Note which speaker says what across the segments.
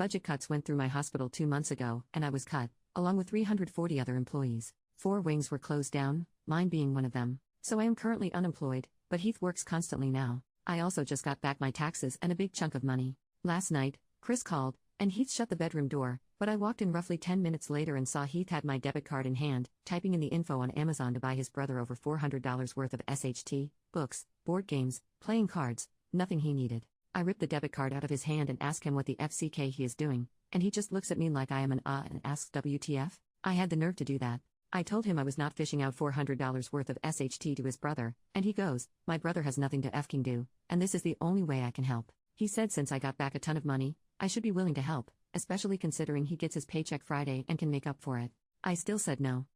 Speaker 1: Budget cuts went through my hospital 2 months ago, and I was cut, along with 340 other employees. 4 wings were closed down, mine being one of them. So I am currently unemployed, but Heath works constantly now. I also just got back my taxes and a big chunk of money. Last night, Chris called, and Heath shut the bedroom door, but I walked in roughly 10 minutes later and saw Heath had my debit card in hand, typing in the info on Amazon to buy his brother over $400 worth of SHT, books, board games, playing cards, nothing he needed. I ripped the debit card out of his hand and asked him what the FCK he is doing, and he just looks at me like I am an and asks WTF? I had the nerve to do that. I told him I was not fishing out $400 worth of SHT to his brother, and he goes, "My brother has nothing to fking do, and this is the only way I can help." He said since I got back a ton of money, I should be willing to help, especially considering he gets his paycheck Friday and can make up for it. I still said no.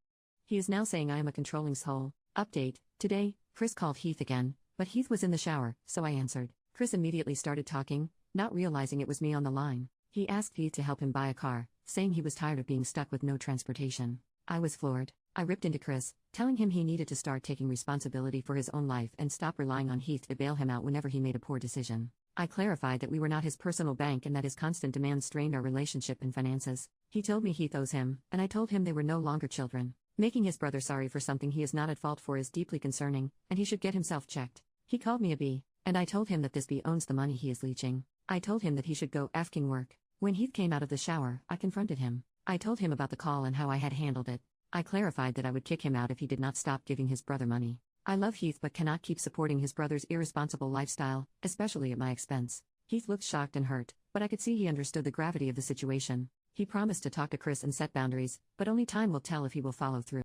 Speaker 1: He is now saying I am a controlling soul. Update: today, Chris called Heath again, but Heath was in the shower, so I answered. Chris immediately started talking, not realizing it was me on the line. He asked Heath to help him buy a car, saying he was tired of being stuck with no transportation. I was floored. I ripped into Chris, telling him he needed to start taking responsibility for his own life and stop relying on Heath to bail him out whenever he made a poor decision. I clarified that we were not his personal bank and that his constant demands strained our relationship and finances. He told me Heath owes him, and I told him they were no longer children. Making his brother sorry for something he is not at fault for is deeply concerning, and he should get himself checked. He called me a B, and I told him that this B owns the money he is leeching. I told him that he should go fking work. When Heath came out of the shower, I confronted him. I told him about the call and how I had handled it. I clarified that I would kick him out if he did not stop giving his brother money. I love Heath but cannot keep supporting his brother's irresponsible lifestyle, especially at my expense. Heath looked shocked and hurt, but I could see he understood the gravity of the situation. He promised to talk to Chris and set boundaries, but only time will tell if he will follow through.